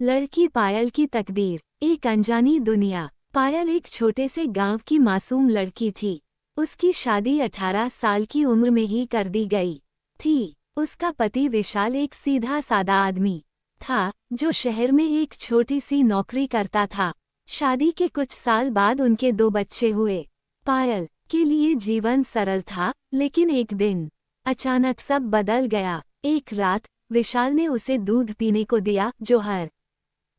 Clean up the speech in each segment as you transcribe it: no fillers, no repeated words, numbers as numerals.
लड़की पायल की तकदीर। एक अनजानी दुनिया। पायल एक छोटे से गांव की मासूम लड़की थी। उसकी शादी 18 साल की उम्र में ही कर दी गई थी। उसका पति विशाल एक सीधा सादा आदमी था जो शहर में एक छोटी सी नौकरी करता था। शादी के कुछ साल बाद उनके 2 बच्चे हुए। पायल के लिए जीवन सरल था, लेकिन एक दिन अचानक सब बदल गया। एक रात विशाल ने उसे दूध पीने को दिया जो हर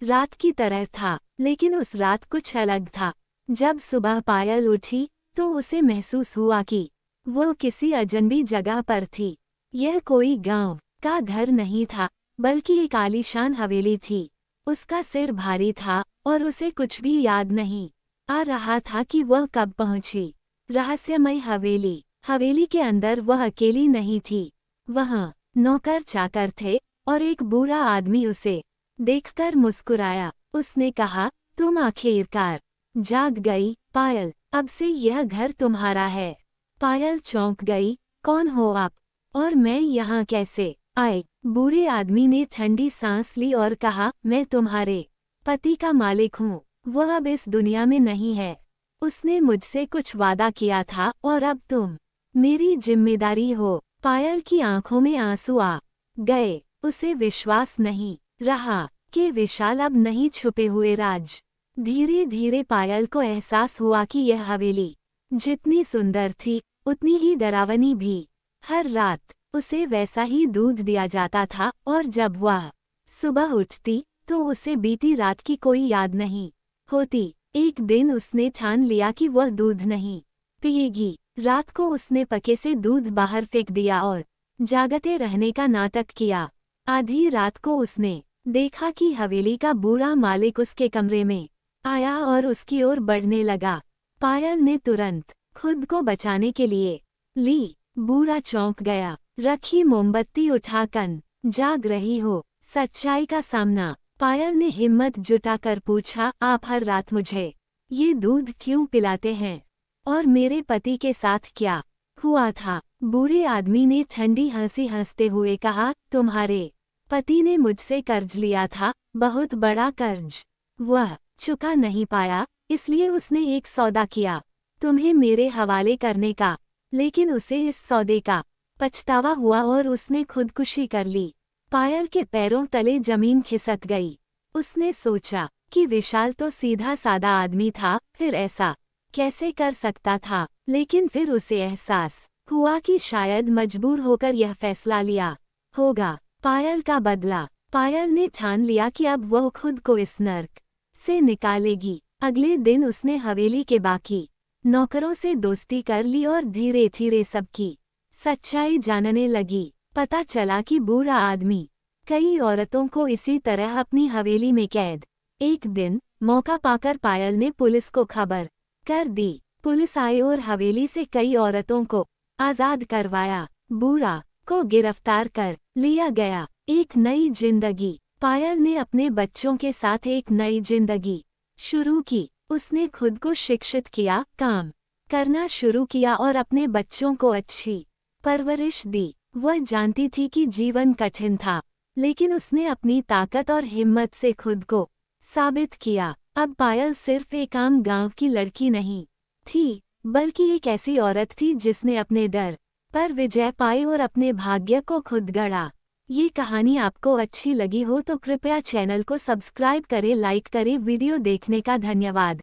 रात की तरह था, लेकिन उस रात कुछ अलग था। जब सुबह पायल उठी तो उसे महसूस हुआ कि वो किसी अजनबी जगह पर थी। यह कोई गांव का घर नहीं था, बल्कि एक आलीशान हवेली थी। उसका सिर भारी था और उसे कुछ भी याद नहीं आ रहा था कि वह कब पहुंची। रहस्यमय हवेली। हवेली के अंदर वह अकेली नहीं थी। वहाँ नौकर चाकर थे और एक बूढ़ा आदमी उसे देखकर मुस्कुराया। उसने कहा, तुम आखिरकार जाग गई पायल, अब से यह घर तुम्हारा है। पायल चौंक गई, कौन हो आप और मैं यहाँ कैसे आए? बूढ़े आदमी ने ठंडी सांस ली और कहा, मैं तुम्हारे पति का मालिक हूँ। वह अब इस दुनिया में नहीं है। उसने मुझसे कुछ वादा किया था और अब तुम मेरी जिम्मेदारी हो। पायल की आंखों में आंसू आ गए। उसे विश्वास नहीं रहा कि विशाल अब नहीं छुपे हुए राज। धीरे धीरे पायल को एहसास हुआ कि यह हवेली जितनी सुंदर थी उतनी ही डरावनी भी। हर रात उसे वैसा ही दूध दिया जाता था और जब वह सुबह उठती तो उसे बीती रात की कोई याद नहीं होती। एक दिन उसने ठान लिया कि वह दूध नहीं पिएगी। रात को उसने पके से दूध बाहर फेंक दिया और जागते रहने का नाटक किया। आधी रात को उसने देखा कि हवेली का बूढ़ा मालिक उसके कमरे में आया और उसकी ओर बढ़ने लगा। पायल ने तुरंत खुद को बचाने के लिए ली। बूढ़ा चौंक गया। रखी मोमबत्ती उठाकर, जाग रही हो? सच्चाई का सामना। पायल ने हिम्मत जुटाकर पूछा, आप हर रात मुझे ये दूध क्यों पिलाते हैं और मेरे पति के साथ क्या हुआ था? बूढ़े आदमी ने ठंडी हंसी हंसते हुए कहा, तुम्हारे पति ने मुझसे कर्ज लिया था, बहुत बड़ा कर्ज। वह चुका नहीं पाया, इसलिए उसने एक सौदा किया तुम्हें मेरे हवाले करने का। लेकिन उसे इस सौदे का पछतावा हुआ और उसने खुदकुशी कर ली। पायल के पैरों तले जमीन खिसक गई। उसने सोचा कि विशाल तो सीधा सादा आदमी था, फिर ऐसा कैसे कर सकता था? लेकिन फिर उसे एहसास हुआ कि शायद मजबूर होकर यह फैसला लिया होगा। पायल का बदला। पायल ने ठान लिया कि अब वह खुद को इस नर्क से निकालेगी। अगले दिन उसने हवेली के बाकी नौकरों से दोस्ती कर ली और धीरे धीरे सबकी सच्चाई जानने लगी। पता चला कि बूढ़ा आदमी कई औरतों को इसी तरह अपनी हवेली में कैद। एक दिन मौका पाकर पायल ने पुलिस को खबर कर दी। पुलिस आई और हवेली से कई औरतों को आजाद करवाया। बूढ़ा को गिरफ्तार कर लिया गया। एक नई जिंदगी। पायल ने अपने बच्चों के साथ एक नई जिंदगी शुरू की। उसने खुद को शिक्षित किया, काम करना शुरू किया और अपने बच्चों को अच्छी परवरिश दी। वह जानती थी कि जीवन कठिन था, लेकिन उसने अपनी ताकत और हिम्मत से खुद को साबित किया। अब पायल सिर्फ एक आम गांव की लड़की नहीं थी, बल्कि एक ऐसी औरत थी जिसने अपने डर पर विजय पाई और अपने भाग्य को खुद गढ़ा। ये कहानी आपको अच्छी लगी हो तो कृपया चैनल को सब्सक्राइब करें, लाइक करें। वीडियो देखने का धन्यवाद।